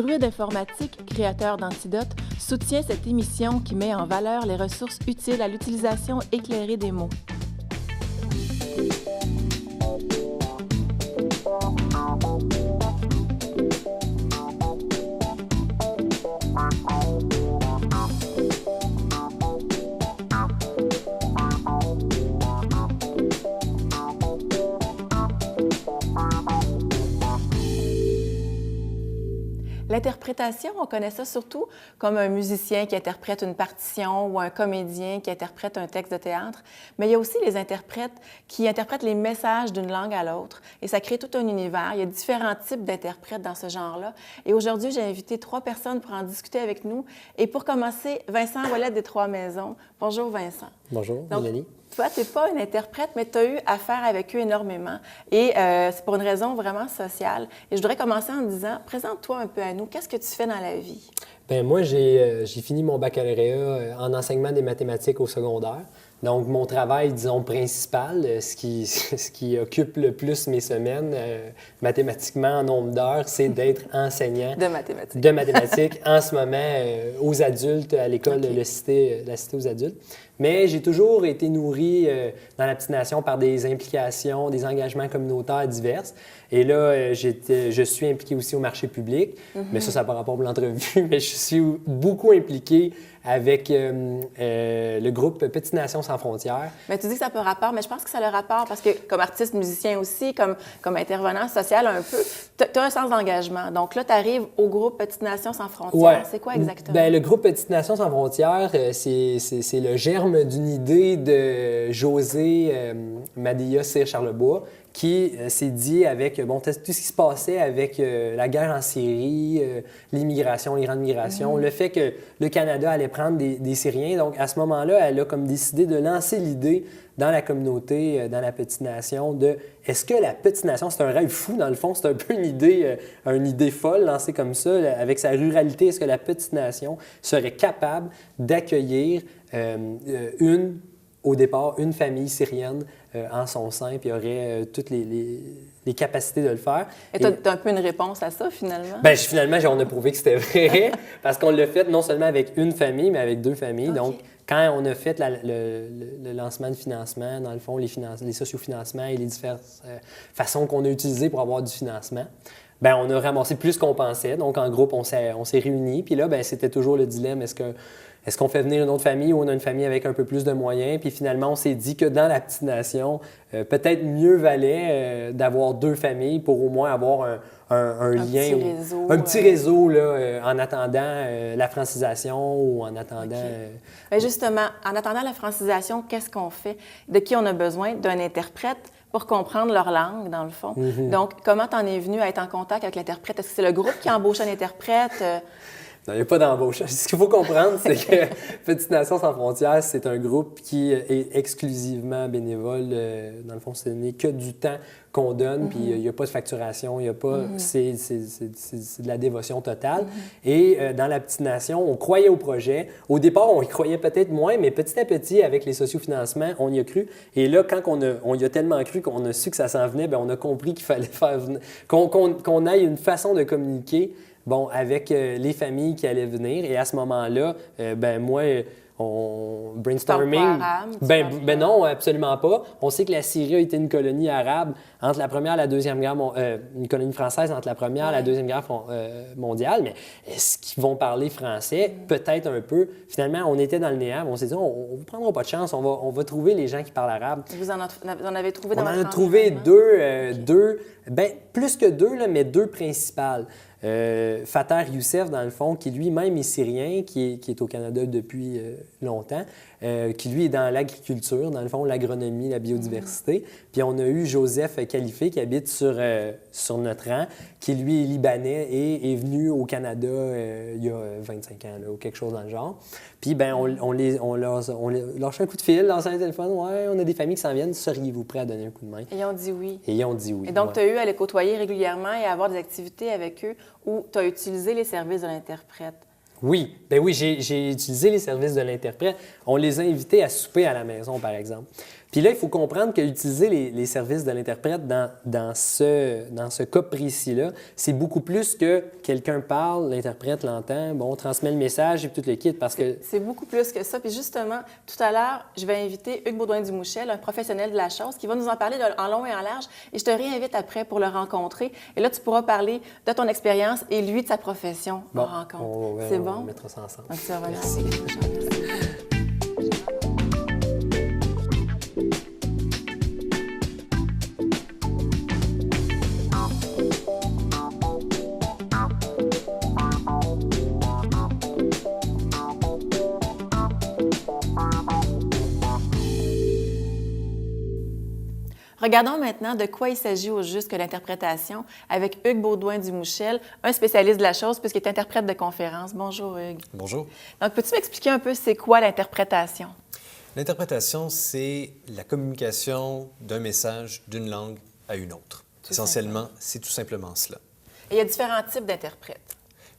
Druide informatique, créateur d'Antidote, soutient cette émission qui met en valeur les ressources utiles à l'utilisation éclairée des mots. L'interprétation, on connaît ça surtout comme un musicien qui interprète une partition ou un comédien qui interprète un texte de théâtre, mais il y a aussi les interprètes qui interprètent les messages d'une langue à l'autre et ça crée tout un univers. Il y a différents types d'interprètes dans ce genre-là. Et aujourd'hui, j'ai invité 3 personnes pour en discuter avec nous. Et pour commencer, Vincent Ouellette des Trois Maisons. Bonjour Vincent. Bonjour, Donc, Mélanie. toi, tu n'es pas une interprète, mais tu as eu affaire avec eux énormément. Et c'est pour une raison vraiment sociale. Et je voudrais commencer en disant, présente-toi un peu à nous. Qu'est-ce que tu fais dans la vie? Bien, moi, j'ai fini mon baccalauréat en enseignement des mathématiques au secondaire. Donc, mon travail, disons, principal, ce qui occupe le plus mes semaines, mathématiquement, en nombre d'heures, c'est d'être enseignant de mathématiques en ce moment aux adultes à l'école de la Cité aux adultes. Mais j'ai toujours été nourri dans la petite nation par des implications, des engagements communautaires divers. Et là, je suis impliqué aussi au marché public, mais ça n'a pas rapport pour l'entrevue, mais je suis beaucoup impliqué avec le groupe Petite Nation sans frontières. Mais tu dis que ça peut rapport, mais je pense que ça a le rapport parce que comme artiste musicien aussi, comme intervenant social un peu, tu as un sens d'engagement. Donc là, tu arrives au groupe Petite Nation sans frontières. Ouais. C'est quoi exactement? Bien, le groupe Petite Nation sans frontières, c'est le germe d'une idée de José Madilla Cyr-Charlebois qui s'est dit avec tout ce qui se passait avec la guerre en Syrie, l'immigration, les grandes migrations, le fait que le Canada allait prendre des Syriens. Donc, à ce moment-là, elle a comme décidé de lancer l'idée dans la communauté, dans la Petite Nation, de est-ce que la Petite Nation, c'est un rêve fou, dans le fond, c'est un peu une idée folle lancée comme ça, avec sa ruralité, est-ce que la Petite Nation serait capable d'accueillir au départ, une famille syrienne en son sein, puis aurait toutes les capacités de le faire. Et tu as un peu une réponse à ça, finalement? Bien, finalement, on a prouvé que c'était vrai, parce qu'on l'a fait non seulement avec une famille, mais avec 2 familles. Okay. Donc, quand on a fait le lancement de financement, dans le fond, les sociofinancements et les différentes façons qu'on a utilisées pour avoir du financement, bien, on a ramassé plus qu'on pensait. Donc, en groupe, on s'est réunis. Puis là, bien, c'était toujours le dilemme, est-ce qu'on fait venir une autre famille ou on a une famille avec un peu plus de moyens? Puis finalement, on s'est dit que dans la Petite Nation, peut-être mieux valait d'avoir 2 familles pour au moins avoir un lien. Un petit réseau là, en attendant la francisation ou en attendant... Bien, justement, en attendant la francisation, qu'est-ce qu'on fait? De qui on a besoin? D'un interprète pour comprendre leur langue, dans le fond. Donc, comment t'en es venu à être en contact avec l'interprète? Est-ce que c'est le groupe qui embauche un interprète? Non, il n'y a pas d'embauche. Ce qu'il faut comprendre, c'est que Petite Nation sans frontières, c'est un groupe qui est exclusivement bénévole. Dans le fond, ce n'est que du temps qu'on donne, puis il n'y a pas de facturation, il y a pas... C'est de la dévotion totale. Et dans la Petite Nation, on croyait au projet. Au départ, on y croyait peut-être moins, mais petit à petit, avec les sociofinancements, on y a cru. Et là, quand on y a tellement cru qu'on a su que ça s'en venait, bien, on a compris qu'il fallait faire qu'on aille une façon de communiquer avec les familles qui allaient venir. Et à ce moment-là, moi, on brainstorming. Ben non, absolument pas. On sait que la Syrie a été une colonie arabe entre la Première et la Deuxième Guerre une colonie française entre la Première et la Deuxième Guerre mondiale. Mais est-ce qu'ils vont parler français? Peut-être un peu. Finalement, on était dans le néant. On s'est dit, on ne prendra pas de chance. On va trouver les gens qui parlent arabe. Vous en avez trouvé dans votre environnement? On en a trouvé deux, plus que 2, là, mais 2 principales. Fater Youssef, dans le fond, qui lui-même est syrien, qui est au Canada depuis longtemps, qui lui est dans l'agriculture, dans le fond, l'agronomie, la biodiversité. Puis on a eu Joseph Khalifé, qui habite sur notre rang, qui lui est libanais et est venu au Canada il y a 25 ans, là, ou quelque chose dans le genre. Puis bien, on lâche un coup de fil, lance un téléphone, ouais, on a des familles qui s'en viennent, seriez-vous prêts à donner un coup de main? Et ils ont dit oui. Et ils ont dit oui. Et donc, tu as eu à les côtoyer régulièrement et à avoir des activités avec eux où tu as utilisé les services de l'interprète. Oui, bien oui, j'ai utilisé les services de l'interprète. On les a invités à souper à la maison, par exemple. Puis là, il faut comprendre qu'utiliser les services de l'interprète dans ce cas précis-là, c'est beaucoup plus que quelqu'un parle, l'interprète l'entend, bon, on transmet le message et puis tout le kit parce que... C'est beaucoup plus que ça. Puis justement, tout à l'heure, je vais inviter Hugues Baudouin-Dumouchel, un professionnel de la chose, qui va nous en parler en long et en large. Et je te réinvite après pour le rencontrer. Et là, tu pourras parler de ton expérience et lui de sa profession en rencontre. C'est bon? On mettra ça ensemble. Donc, tu vas revenir. Regardons maintenant de quoi il s'agit au juste que l'interprétation avec Hugues Baudouin-Dumouchel, un spécialiste de la chose puisqu'il est interprète de conférence. Bonjour Hugues. Bonjour. Donc, peux-tu m'expliquer un peu c'est quoi l'interprétation? L'interprétation, c'est la communication d'un message d'une langue à une autre. Essentiellement, c'est tout simplement cela. Et il y a différents types d'interprètes.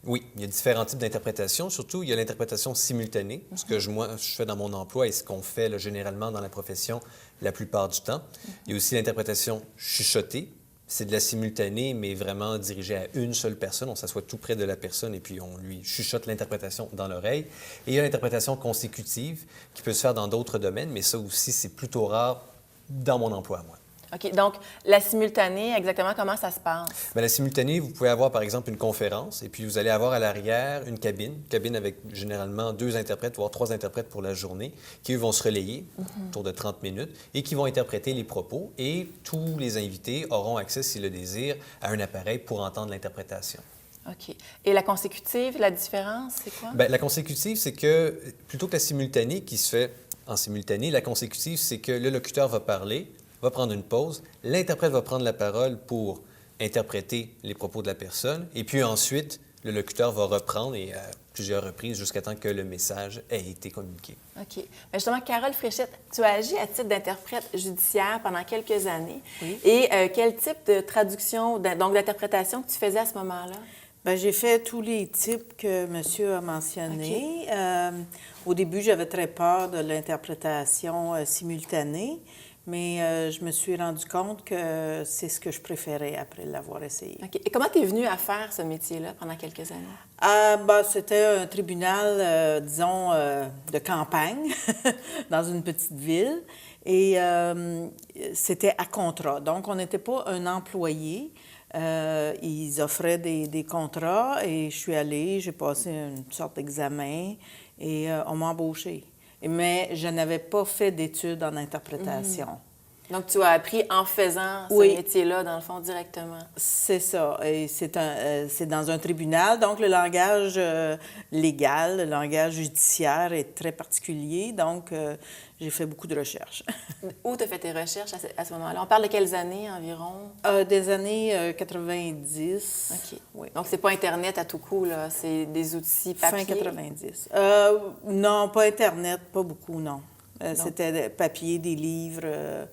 Oui, il y a différents types d'interprétation. Surtout, il y a l'interprétation simultanée, ce que je fais dans mon emploi et ce qu'on fait là, généralement dans la profession la plupart du temps. Il y a aussi l'interprétation chuchotée. C'est de la simultanée, mais vraiment dirigée à une seule personne. On s'assoit tout près de la personne et puis on lui chuchote l'interprétation dans l'oreille. Et il y a l'interprétation consécutive qui peut se faire dans d'autres domaines, mais ça aussi, c'est plutôt rare dans mon emploi à moi. OK. Donc, la simultanée, exactement comment ça se passe? Bien, la simultanée, vous pouvez avoir, par exemple, une conférence et puis vous allez avoir à l'arrière une cabine avec généralement 2 interprètes, voire 3 interprètes pour la journée, qui, eux, vont se relayer autour de 30 minutes et qui vont interpréter les propos. Et tous les invités auront accès, s'ils le désirent, à un appareil pour entendre l'interprétation. OK. Et la consécutive, la différence, c'est quoi? Bien, la consécutive, c'est que, plutôt que la simultanée qui se fait en simultané, la consécutive, c'est que le locuteur va parler, va prendre une pause, l'interprète va prendre la parole pour interpréter les propos de la personne, et puis ensuite, le locuteur va reprendre et à plusieurs reprises jusqu'à temps que le message ait été communiqué. OK. Bien, justement, Carole Fréchette, tu as agi à titre d'interprète judiciaire pendant quelques années. Oui. Et quel type de traduction, donc d'interprétation que tu faisais à ce moment-là? Bien, j'ai fait tous les types que monsieur a mentionnés. Au début, j'avais très peur de l'interprétation simultanée, mais je me suis rendu compte que c'est ce que je préférais après l'avoir essayé. OK. Et comment tu es venue à faire ce métier-là pendant quelques années? C'était un tribunal, disons, de campagne, dans une petite ville. Et c'était à contrat. Donc, on n'était pas un employé. Ils offraient des contrats et je suis allée, j'ai passé une sorte d'examen et on m'a embauchée. Mais je n'avais pas fait d'études en interprétation. Donc, tu as appris en faisant ce métier-là, dans le fond, directement. C'est ça. Et c'est dans un tribunal. Donc, le langage légal, le langage judiciaire est très particulier. Donc, j'ai fait beaucoup de recherches. Où tu as fait tes recherches à ce moment-là? On parle de quelles années environ? Des années 90. OK. Oui. Donc, c'est pas Internet à tout coup, là. C'est des outils papier? Fin 90. Non, pas Internet, pas beaucoup, non. C'était papier, des livres.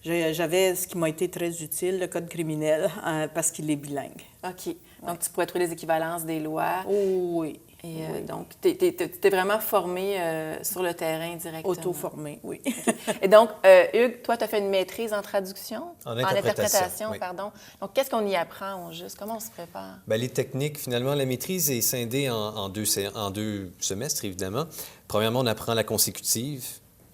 J'avais ce qui m'a été très utile, le code criminel, parce qu'il est bilingue. OK. Donc, tu pourrais trouver les équivalences des lois. Oh, oui. Et donc, tu t'es vraiment formé sur le terrain directement. Auto-formé, oui. Okay. Et donc, Hugues, toi, tu as fait une maîtrise en traduction? En interprétation, oui. Pardon. Donc, qu'est-ce qu'on y apprend au juste? Comment on se prépare? Bien, les techniques, finalement, la maîtrise est scindée en deux semestres, évidemment. Premièrement, on apprend la consécutive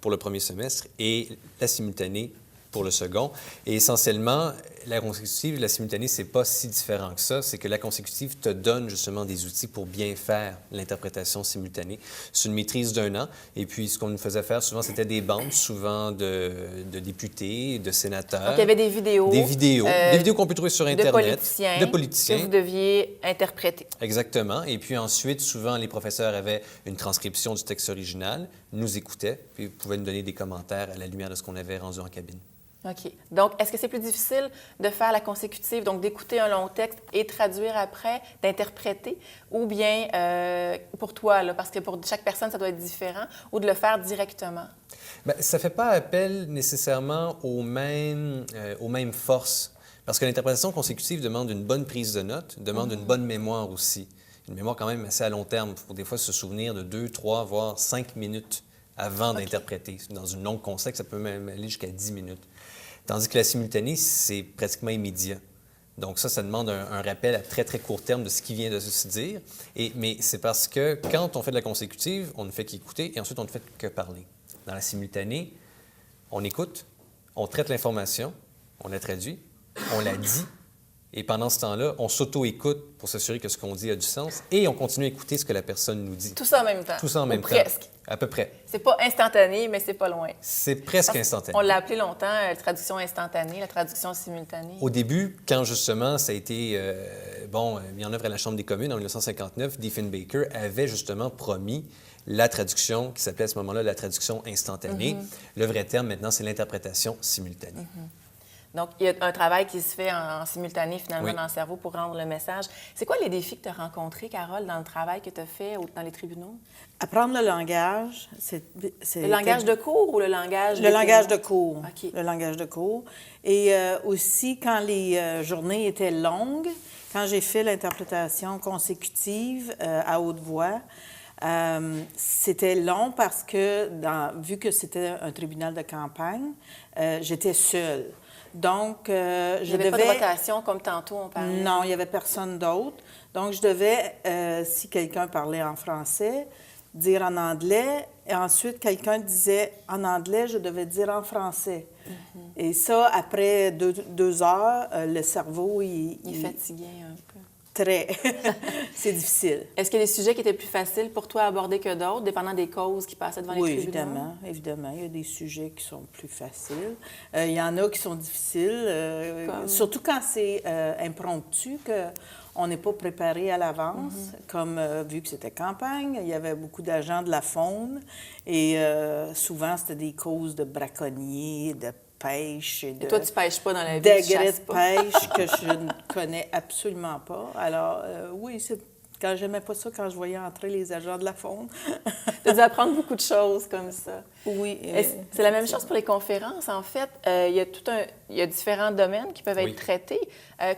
pour le premier semestre et la simultanée pour le second. Et essentiellement, la consécutive et la simultanée, c'est pas si différent que ça. C'est que la consécutive te donne justement des outils pour bien faire l'interprétation simultanée. C'est une maîtrise d'1 an. Et puis, ce qu'on nous faisait faire, souvent, c'était des bandes, souvent de députés, de sénateurs. Donc, il y avait des vidéos. Des vidéos qu'on peut trouver sur Internet. De politiciens. Que vous deviez interpréter. Exactement. Et puis ensuite, souvent, les professeurs avaient une transcription du texte original, nous écoutaient, puis pouvaient nous donner des commentaires à la lumière de ce qu'on avait rendu en cabine. OK. Donc, est-ce que c'est plus difficile de faire la consécutive, donc d'écouter un long texte et traduire après, d'interpréter, ou bien pour toi, là, parce que pour chaque personne, ça doit être différent, ou de le faire directement? Bien, ça ne fait pas appel nécessairement aux mêmes forces, parce que l'interprétation consécutive demande une bonne prise de notes, demande une bonne mémoire aussi. Une mémoire quand même assez à long terme. Il faut des fois se souvenir de 2, 3, voire 5 minutes avant d'interpréter. Dans une longue conseil, ça peut même aller jusqu'à 10 minutes. Tandis que la simultanée, c'est pratiquement immédiat. Donc ça demande un rappel à très, très court terme de ce qui vient de se dire. Mais c'est parce que quand on fait de la consécutive, on ne fait qu'écouter et ensuite on ne fait que parler. Dans la simultanée, on écoute, on traite l'information, on la traduit, on la dit, et pendant ce temps-là, on s'auto-écoute pour s'assurer que ce qu'on dit a du sens et on continue à écouter ce que la personne nous dit. Tout ça en même temps. Tout ça en même Ou temps. presque. À peu près. C'est pas instantané, mais c'est pas loin. C'est presque instantané. On l'a appelé longtemps la traduction instantanée, la traduction simultanée. Au début, quand justement ça a été mis en œuvre à la Chambre des communes en 1959, Diefenbaker avait justement promis la traduction qui s'appelait à ce moment-là la traduction instantanée. Le vrai terme maintenant, c'est l'interprétation simultanée. Donc, il y a un travail qui se fait en simultané, finalement, Oui. dans le cerveau pour rendre le message. C'est quoi les défis que tu as rencontrés, Carole, dans le travail que tu as fait dans les tribunaux? Apprendre le langage, c'est... Le langage de cours ou le langage Le langage de cours. OK. Le langage de cours. Et aussi, quand les journées étaient longues, quand j'ai fait l'interprétation consécutive à haute voix, c'était long parce que, vu que c'était un tribunal de campagne, j'étais seule. Donc, Il n'y avait pas de rotation comme tantôt on parlait? Non, il n'y avait personne d'autre. Donc, je devais, si quelqu'un parlait en français, dire en anglais. Et ensuite, quelqu'un disait en anglais, je devais dire en français. Et ça, après 2 heures, le cerveau, Il est fatigué un peu. Très. C'est difficile. Est-ce qu'il y a des sujets qui étaient plus faciles pour toi à aborder que d'autres, dépendant des causes qui passaient devant Oui, les tribunaux? évidemment, évidemment. Il y a des sujets qui sont plus faciles. Il y en a qui sont difficiles, surtout quand c'est impromptu, qu'on n'est pas préparé à l'avance. Comme vu que c'était campagne, il y avait beaucoup d'agents de la faune et souvent, c'était des causes de braconniers, de pêche et de... Et toi, tu pêches pas dans la vie, tu degrés chasses de pas. pêche que je ne connais absolument pas. Alors, oui, quand j'aimais pas ça, quand je voyais entrer les agents de la faune. Tu as dû apprendre beaucoup de choses comme ça. Oui. C'est la même chose pour les conférences, en fait. Il y a différents domaines qui peuvent être Oui. traités.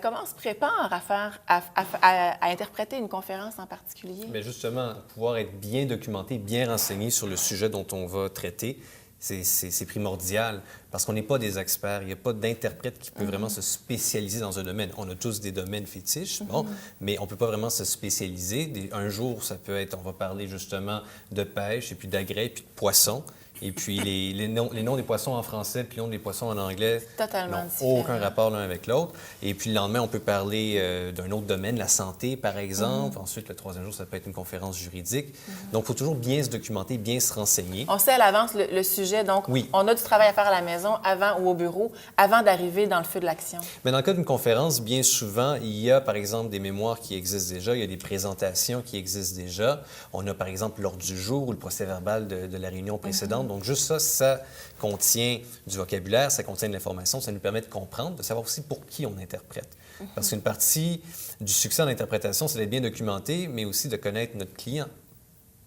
Comment on se prépare à interpréter une conférence en particulier? Mais justement, pouvoir être bien documenté, bien renseigné sur le sujet dont on va traiter, c'est primordial parce qu'on n'est pas des experts. Il n'y a pas d'interprète qui peut vraiment se spécialiser dans un domaine. On a tous des domaines fétiches, bon, mais on ne peut pas vraiment se spécialiser. Un jour, ça peut être, on va parler justement de pêche, et puis d'agrès, puis de poissons. Et puis les noms des poissons en français puis les noms des poissons en anglais Totalement n'ont différent. aucun rapport l'un avec l'autre. Et puis le lendemain, on peut parler d'un autre domaine, la santé, par exemple. Ensuite, le 3e jour, ça peut être une conférence juridique. Donc, il faut toujours bien se documenter, bien se renseigner. On sait à l'avance le sujet, donc Oui. on a du travail à faire à la maison avant ou au bureau, avant d'arriver dans le feu de l'action. Mais dans le cas d'une conférence, bien souvent, il y a, par exemple, des mémoires qui existent déjà, il y a des présentations qui existent déjà. On a, par exemple, l'ordre du jour ou le procès-verbal de la réunion précédente. Donc, juste ça contient du vocabulaire, ça contient de l'information, ça nous permet de comprendre, de savoir aussi pour qui on interprète. Parce qu'une partie du succès en interprétation, c'est d'être bien documenté, mais aussi de connaître notre client.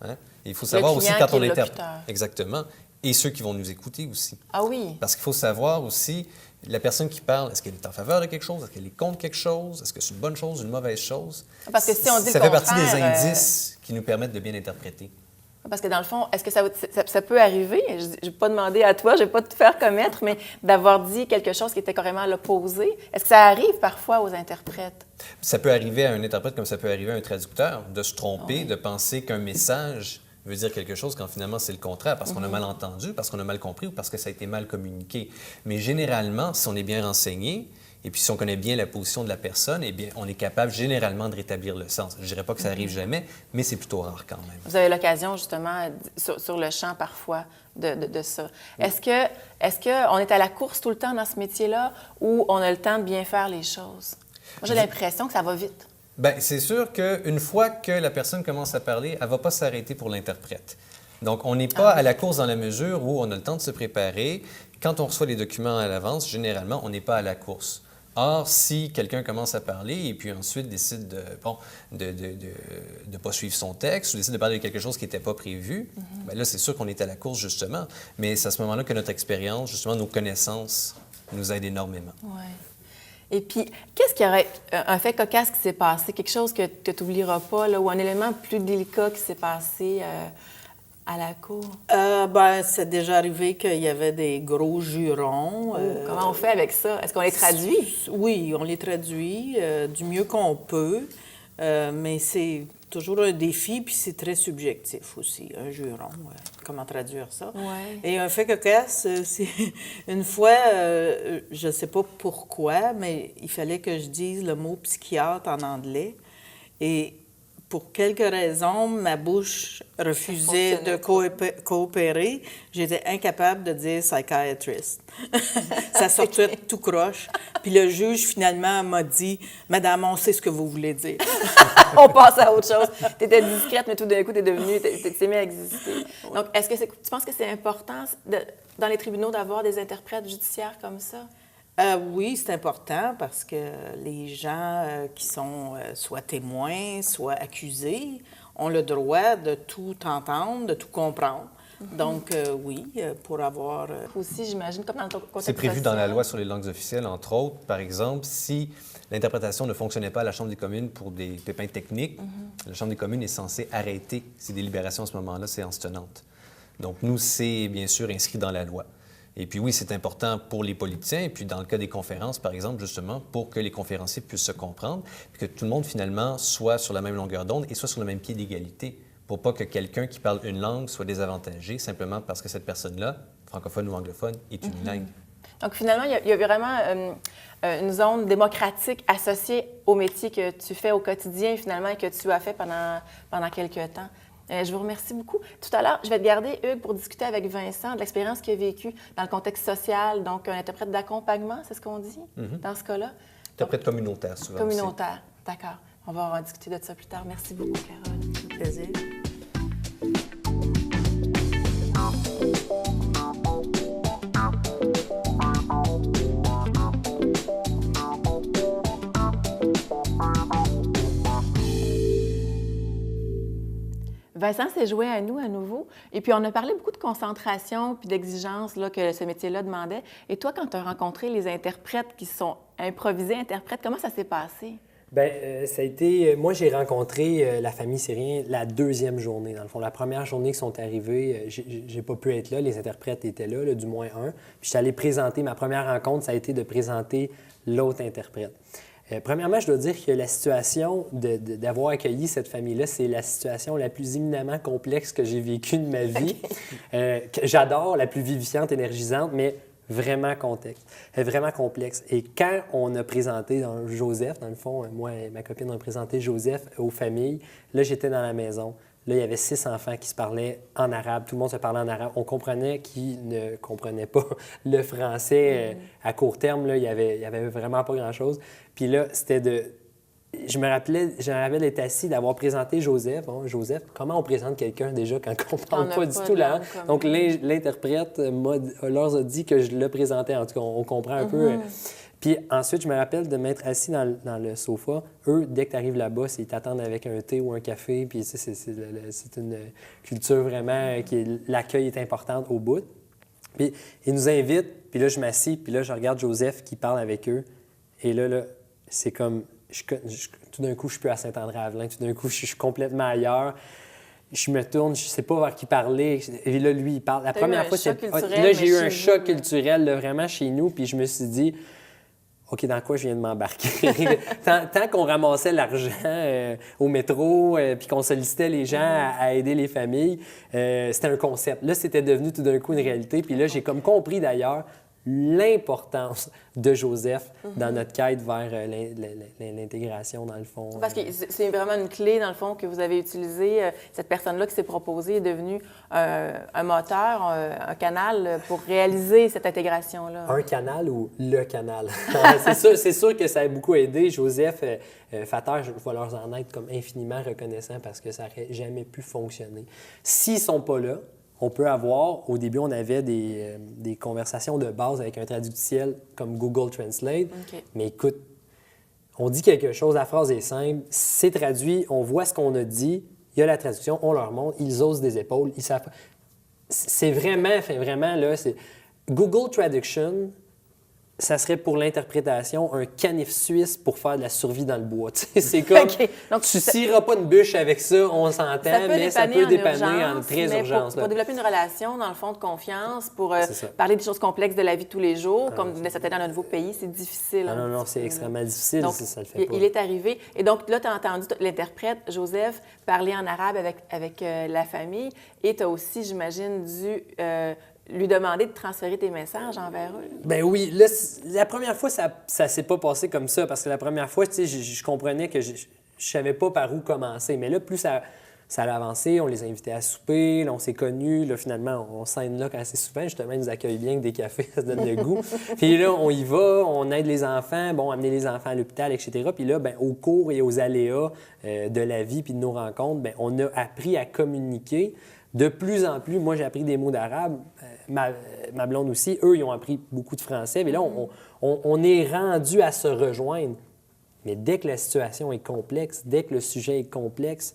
Hein? Et il faut savoir aussi client quand qui on est interprète. locuteur. Exactement. Et ceux qui vont nous écouter aussi. Ah oui? Parce qu'il faut savoir aussi, la personne qui parle, est-ce qu'elle est en faveur de quelque chose? Est-ce qu'elle est contre quelque chose? Est-ce que c'est une bonne chose, une mauvaise chose? Parce que si on dit ça le fait partie des contraire, indices qui nous permettent de bien interpréter. Parce que dans le fond, est-ce que ça peut arriver, je ne vais pas demander à toi, je ne vais pas te faire commettre, mais d'avoir dit quelque chose qui était carrément à l'opposé, est-ce que ça arrive parfois aux interprètes? Ça peut arriver à un interprète comme ça peut arriver à un traducteur, de se tromper, de penser qu'un message veut dire quelque chose quand finalement c'est le contraire, parce qu'on a mal entendu, parce qu'on a mal compris ou parce que ça a été mal communiqué. Mais généralement, si on est bien renseigné, et puis si on connaît bien la position de la personne, eh bien, on est capable généralement de rétablir le sens. Je ne dirais pas que ça arrive jamais, mais c'est plutôt rare quand même. Vous avez l'occasion, justement, sur le champ parfois, de ça. Est-ce qu'on est à la course tout le temps dans ce métier-là ou on a le temps de bien faire les choses? Moi, j'ai l'impression que ça va vite. Bien, c'est sûr qu'une fois que la personne commence à parler, elle ne va pas s'arrêter pour l'interprète. Donc, on n'est pas à la course dans la mesure où on a le temps de se préparer. Quand on reçoit les documents à l'avance, généralement, on n'est pas à la course. Or, si quelqu'un commence à parler et puis ensuite décide de pas suivre son texte ou décide de parler de quelque chose qui n'était pas prévu, bien là, c'est sûr qu'on est à la course, justement. Mais c'est à ce moment-là que notre expérience, justement, nos connaissances nous aident énormément. Oui. Et puis, qu'est-ce qu'il y aurait un fait cocasse qui s'est passé, quelque chose que tu n'oublieras pas, là, ou un élément plus délicat qui s'est passé à la cour? C'est déjà arrivé qu'il y avait des gros jurons. Comment on fait avec ça? Est-ce qu'on les traduit? Oui, on les traduit du mieux qu'on peut, mais c'est toujours un défi, puis c'est très subjectif aussi, un juron. Comment traduire ça? Ouais. Et un fait cocasse, c'est une fois, je ne sais pas pourquoi, mais il fallait que je dise le mot psychiatre en anglais. Et pour quelques raisons, ma bouche refusait de coopérer. J'étais incapable de dire psychiatrist. Ça sortait tout croche. Puis le juge, finalement, m'a dit « Madame, on sait ce que vous voulez dire. » On passe à autre chose. Tu étais discrète, mais tout d'un coup, tu t'es mis à exister. Donc, est-ce que tu penses que c'est important dans les tribunaux d'avoir des interprètes judiciaires comme ça? Oui, c'est important parce que les gens qui sont soit témoins, soit accusés ont le droit de tout entendre, de tout comprendre. Donc, oui, pour avoir... Aussi, j'imagine, comme dans le contexte C'est prévu social. dans la loi sur les langues officielles, entre autres. Par exemple, si l'interprétation ne fonctionnait pas à la Chambre des communes pour des pépins techniques, la Chambre des communes est censée arrêter ses délibérations à ce moment-là, séance tenante. Donc, nous, c'est bien sûr inscrit dans la loi. Et puis oui, c'est important pour les politiciens, et puis dans le cas des conférences, par exemple, justement, pour que les conférenciers puissent se comprendre, puis que tout le monde, finalement, soit sur la même longueur d'onde et soit sur le même pied d'égalité, pour pas que quelqu'un qui parle une langue soit désavantagé simplement parce que cette personne-là, francophone ou anglophone, est unilingue. Donc, finalement, il y a vraiment une zone démocratique associée au métier que tu fais au quotidien, finalement, et que tu as fait pendant quelques temps. Je vous remercie beaucoup. Tout à l'heure, je vais te garder, Hugues, pour discuter avec Vincent de l'expérience qu'il a vécue dans le contexte social, donc un interprète d'accompagnement, c'est ce qu'on dit dans ce cas-là? Interprète communautaire, souvent. Communautaire, d'accord. On va en discuter de ça plus tard. Merci beaucoup, Carole. C'est un plaisir. Vincent s'est joint à nous à nouveau. Et puis, on a parlé beaucoup de concentration puis d'exigence là, que ce métier-là demandait. Et toi, quand tu as rencontré les interprètes qui sont improvisés interprètes, comment ça s'est passé? Bien, ça a été... Moi, j'ai rencontré la famille Syrien la deuxième journée. Dans le fond, la première journée qu'ils sont arrivés, j'ai pas pu être là. Les interprètes étaient là, du moins un. Puis, je suis allé présenter... Ma première rencontre, ça a été de présenter l'autre interprète. Premièrement, je dois dire que la situation d'avoir accueilli cette famille-là, c'est la situation la plus éminemment complexe que j'ai vécue de ma vie. Que j'adore, la plus vivifiante, énergisante, mais vraiment vraiment complexe. Et quand on a présenté Joseph, dans le fond, moi et ma copine, on a présenté Joseph aux familles, là, j'étais dans la maison. Là, il y avait 6 enfants qui se parlaient en arabe. Tout le monde se parlait en arabe. On comprenait qu'ils ne comprenaient pas le français à court terme. Là, il y avait vraiment pas grand-chose. Puis là, c'était de... Je me rappelle d'être assis, d'avoir présenté Joseph. Bon, Joseph, comment on présente quelqu'un déjà quand on ne parle pas du tout la langue? Donc, l'interprète leur a dit que je le présentais. En tout cas, on comprend un peu... Puis ensuite, je me rappelle de m'être assis dans le sofa. Eux, dès que tu arrives là-bas, ils t'attendent avec un thé ou un café. Puis c'est une culture vraiment l'accueil est important au bout. Puis ils nous invitent. Puis là, je m'assis. Puis là, je regarde Joseph qui parle avec eux. Et là c'est comme... tout d'un coup, je suis plus à Saint-André-Avelin. Tout d'un coup, je suis complètement ailleurs. Je me tourne, je ne sais pas vers qui parler. Et là, lui, il parle. La première fois, là, j'ai eu un choc culturel là, vraiment chez nous. Puis je me suis dit... OK, dans quoi je viens de m'embarquer? tant qu'on ramassait l'argent au métro puis qu'on sollicitait les gens à aider les familles, c'était un concept. Là, c'était devenu tout d'un coup une réalité. Puis là, j'ai comme compris d'ailleurs l'importance de Joseph dans notre quête vers l'intégration, dans le fond. Parce que c'est vraiment une clé, dans le fond, que vous avez utilisée. Cette personne-là qui s'est proposée est devenue un moteur, un canal pour réaliser cette intégration-là. Un canal ou le canal? C'est sûr que ça a beaucoup aidé. Joseph, Fater, je vais leur en être comme infiniment reconnaissant parce que ça n'aurait jamais pu fonctionner. S'ils ne sont pas là, on peut avoir, au début, on avait des conversations de base avec un traductiel comme Google Translate. Okay. Mais écoute, on dit quelque chose, la phrase est simple, c'est traduit, on voit ce qu'on a dit, il y a la traduction, on leur montre, ils osent des épaules, ils savent. C'est vraiment là, c'est... Google Traduction ça serait pour l'interprétation un canif suisse pour faire de la survie dans le bois. C'est comme, OK. Donc, tu cireras pas une bûche avec ça, on s'entend, mais ça peut dépanner en urgence, très mais urgence. pour développer une relation, dans le fond, de confiance, pour C'est ça. parler des choses complexes de la vie de tous les jours, comme c'était dans un nouveau pays, c'est difficile. Non, un c'est petit peu. extrêmement difficile Donc, si ça le fait pas. il est arrivé. Et donc, là, tu as entendu l'interprète, Joseph, parler en arabe avec la famille. Et tu as aussi, j'imagine, dû lui demander de transférer tes messages envers eux. Ben oui, là, la première fois, ça s'est pas passé comme ça, parce que la première fois, tu sais, je comprenais que je savais pas par où commencer. Mais là, plus ça a avancé, on les a invités à souper, là, on s'est connus, là, finalement, on s'aide là assez souvent, justement, ils nous accueillent bien avec des cafés, ça se donne le goût. Puis là, on y va, on aide les enfants, amener les enfants à l'hôpital, etc. Puis là, ben, au cours et aux aléas de la vie puis de nos rencontres, ben, on a appris à communiquer. De plus en plus, moi, j'ai appris des mots d'arabe, ma blonde aussi. Eux, ils ont appris beaucoup de français. Mais là, on est rendu à se rejoindre. Mais dès que la situation est complexe, dès que le sujet est complexe,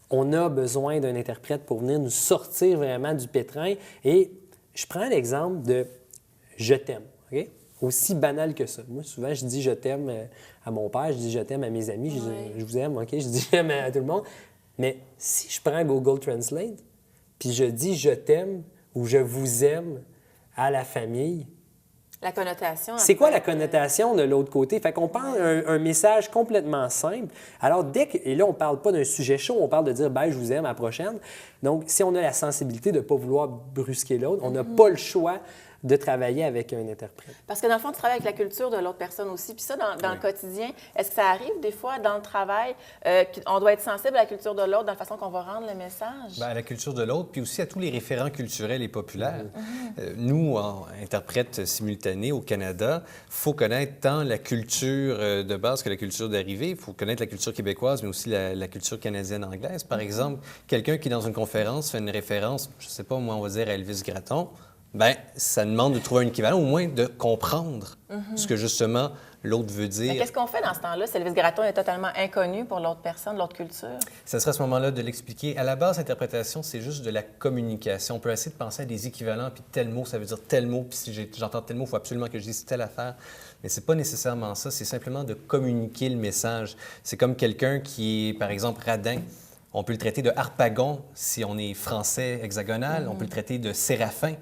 on a besoin d'un interprète pour venir nous sortir vraiment du pétrin. Et je prends l'exemple de « je t'aime ». OK? Aussi banal que ça. Moi, souvent, je dis « je t'aime » à mon père, je dis « je t'aime » à mes amis, je dis « je vous aime », OK? Je dis « j'aime » à tout le monde. Mais si je prends Google Translate, puis je dis « je t'aime » ou « je vous aime » à la famille, La connotation. c'est quoi la connotation de l'autre côté? Fait qu'on parle un message complètement simple. Alors, et là, on parle pas d'un sujet chaud, on parle de dire « ben, je vous aime, à la prochaine ». Donc, si on a la sensibilité de ne pas vouloir brusquer l'autre, on n'a pas le choix de travailler avec un interprète. Parce que dans le fond, tu travailles avec la culture de l'autre personne aussi. Puis ça, dans le quotidien, est-ce que ça arrive des fois dans le travail qu'on doit être sensible à la culture de l'autre dans la façon qu'on va rendre le message? Bien, à la culture de l'autre, puis aussi à tous les référents culturels et populaires. Nous, en interprètes simultanés au Canada, il faut connaître tant la culture de base que la culture d'arrivée. Il faut connaître la culture québécoise, mais aussi la culture canadienne-anglaise. Par exemple, quelqu'un qui, dans une conférence, fait une référence, je ne sais pas, moi, on va dire à Elvis Gratton, bien, ça demande de trouver un équivalent, au moins de comprendre ce que, justement, l'autre veut dire. Mais qu'est-ce qu'on fait dans ce temps-là? Si Elvis Gratton est totalement inconnu pour l'autre personne, l'autre culture. Ça serait à ce moment-là de l'expliquer. À la base, l'interprétation, c'est juste de la communication. On peut essayer de penser à des équivalents, puis tel mot, ça veut dire tel mot, puis si j'entends tel mot, il faut absolument que je dise telle affaire. Mais c'est pas nécessairement ça, c'est simplement de communiquer le message. C'est comme quelqu'un qui est, par exemple, radin. On peut le traiter de harpagon si on est français hexagonal. On peut le traiter de séraphin.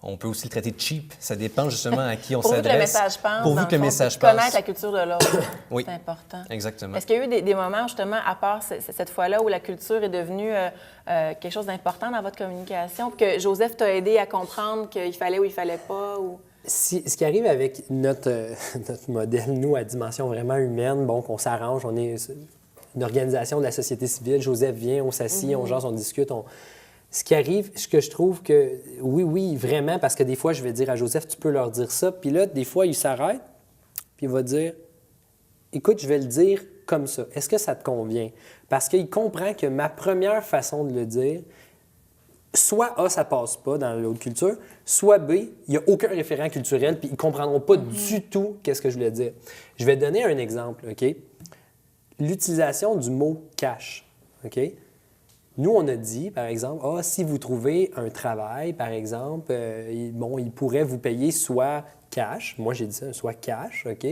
On peut aussi le traiter de cheap. Ça dépend justement à qui on s'adresse. Pourvu que le message passe. Pourvu que le message passe. Connaître la culture de l'autre. Oui. C'est important. Exactement. Est-ce qu'il y a eu des moments, justement, à part cette fois-là, où la culture est devenue quelque chose d'important dans votre communication, que Joseph t'a aidé à comprendre qu'il fallait ou il fallait pas? Ou... Ce qui arrive avec notre modèle, nous, à dimension vraiment humaine, bon, qu'on s'arrange, on est une organisation de la société civile, Joseph vient, on s'assied, on jase, on discute, Ce qui arrive, ce que je trouve que, oui, vraiment, parce que des fois, je vais dire à Joseph, tu peux leur dire ça, puis là, des fois, il s'arrête, puis il va dire, écoute, je vais le dire comme ça. Est-ce que ça te convient? Parce qu'il comprend que ma première façon de le dire, soit A, ça passe pas dans l'autre culture, soit B, il n'y a aucun référent culturel, puis ils ne comprendront pas du tout qu'est-ce que je voulais dire. Je vais donner un exemple, OK? L'utilisation du mot « cash », OK? Nous, on a dit, par exemple, si vous trouvez un travail, par exemple, il pourrait vous payer soit cash. Moi, j'ai dit ça, soit cash, OK?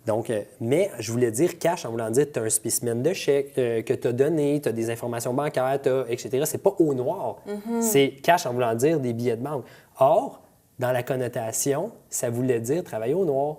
Donc, mais je voulais dire cash en voulant dire que tu as un spécimen de chèque que tu as donné, tu as des informations bancaires, etc. C'est pas au noir. C'est cash en voulant dire des billets de banque. Or, dans la connotation, ça voulait dire travailler au noir.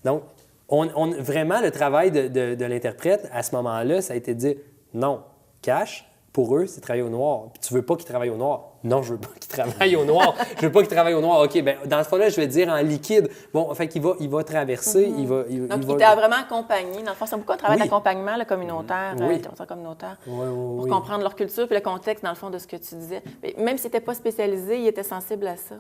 Donc, vraiment, le travail de l'interprète, à ce moment-là, ça a été de dire non, cash. Pour eux, c'est travailler au noir. Puis tu veux pas qu'ils travaillent au noir? Non, je veux pas qu'ils travaillent au noir. Je veux pas qu'ils travaillent au noir. OK, bien, dans ce cas-là, je vais dire en liquide. Bon, fait qu'il va traverser, Donc, il t'a vraiment accompagné. Dans le fond, c'est beaucoup un travail d'accompagnement communautaire, communautaire, pour comprendre leur culture puis le contexte, dans le fond, de ce que tu disais. Mais même s'il n'était pas spécialisé, il était sensible à ça.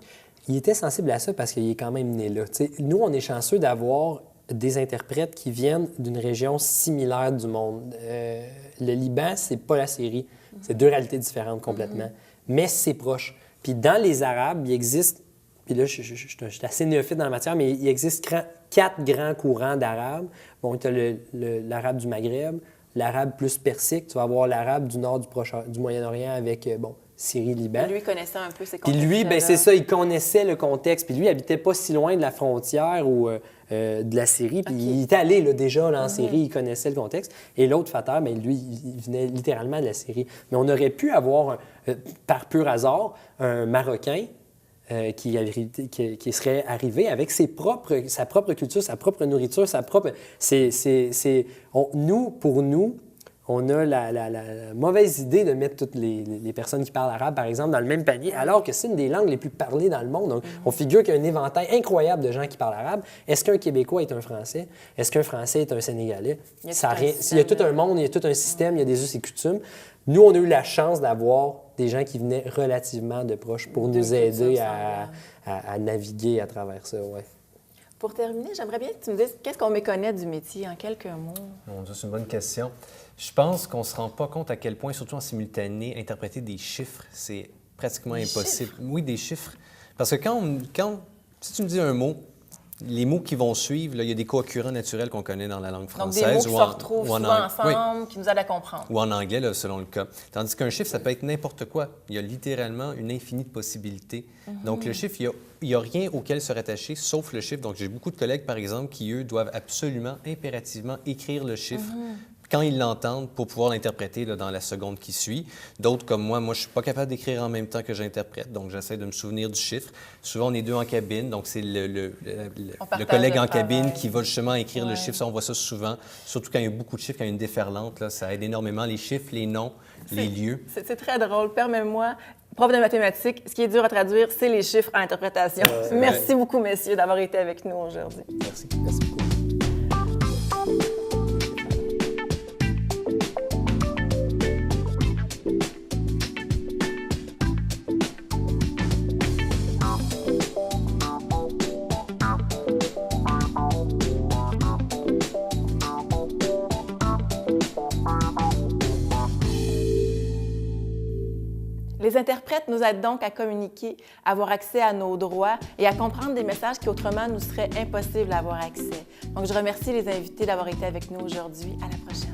Il était sensible à ça parce qu'il est quand même né là. T'sais, nous, on est chanceux d'avoir des interprètes qui viennent d'une région similaire du monde. Le Liban, c'est pas la Syrie. C'est deux réalités différentes complètement. Mais c'est proche. Puis dans les Arabes, il existe, puis là, je suis assez néophyte dans la matière, mais il existe 4 grands courants d'Arabes. Bon, tu as l'Arabe du Maghreb, l'Arabe plus persique, tu vas avoir l'Arabe du nord du Moyen-Orient avec, Syrie-Liban. Lui connaissait un peu ses Puis contextes. lui, ben c'est ça, il connaissait le contexte. Puis lui, il habitait pas si loin de la frontière ou de la Syrie. Puis il était allé là, déjà là, en Syrie, il connaissait le contexte. Et l'autre Fatah, ben, lui, il venait littéralement de la Syrie. Mais on aurait pu avoir, par pur hasard, un Marocain qui serait arrivé avec sa propre culture, sa propre nourriture, sa propre... Pour nous, on a la mauvaise idée de mettre toutes les personnes qui parlent arabe, par exemple, dans le même panier, alors que c'est une des langues les plus parlées dans le monde. Donc, on figure qu'il y a un éventail incroyable de gens qui parlent arabe. Est-ce qu'un Québécois est un Français? Est-ce qu'un Français est un Sénégalais? Il y a tout un monde, il y a tout un système, il y a des us et coutumes. Nous, on a eu la chance d'avoir des gens qui venaient relativement de proches pour nous aider à naviguer à travers ça. Ouais. Pour terminer, j'aimerais bien que tu me dises qu'est-ce qu'on méconnaît du métier en quelques mots. Mon Dieu, c'est une bonne question. Je pense qu'on ne se rend pas compte à quel point, surtout en simultané, interpréter des chiffres, c'est pratiquement impossible. Oui, des chiffres. Parce que si tu me dis un mot, les mots qui vont suivre, là, il y a des co-occurrents naturels qu'on connaît dans la langue française. Donc, des mots qui se retrouvent souvent ensemble, qui nous aident à comprendre. Ou en anglais, là, selon le cas. Tandis qu'un chiffre, ça peut être n'importe quoi. Il y a littéralement une infinie de possibilités. Donc, le chiffre, il n'y a rien auquel se rattacher, sauf le chiffre. Donc, j'ai beaucoup de collègues, par exemple, qui, eux, doivent absolument, impérativement écrire le chiffre quand ils l'entendent pour pouvoir l'interpréter là, dans la seconde qui suit. D'autres comme moi, je ne suis pas capable d'écrire en même temps que j'interprète, donc j'essaie de me souvenir du chiffre. Souvent, on est deux en cabine, donc c'est le collègue en cabine qui va justement écrire le chiffre. Ça, on voit ça souvent, surtout quand il y a beaucoup de chiffres, quand il y a une déferlante, là, ça aide énormément. Les chiffres, les noms, les lieux. C'est très drôle. Permets-moi, prof de mathématiques, ce qui est dur à traduire, c'est les chiffres en interprétation. Merci beaucoup, messieurs, d'avoir été avec nous aujourd'hui. Merci. Merci beaucoup. Les interprètes nous aident donc à communiquer, à avoir accès à nos droits et à comprendre des messages qui autrement nous seraient impossibles d'avoir accès. Donc, je remercie les invités d'avoir été avec nous aujourd'hui. À la prochaine.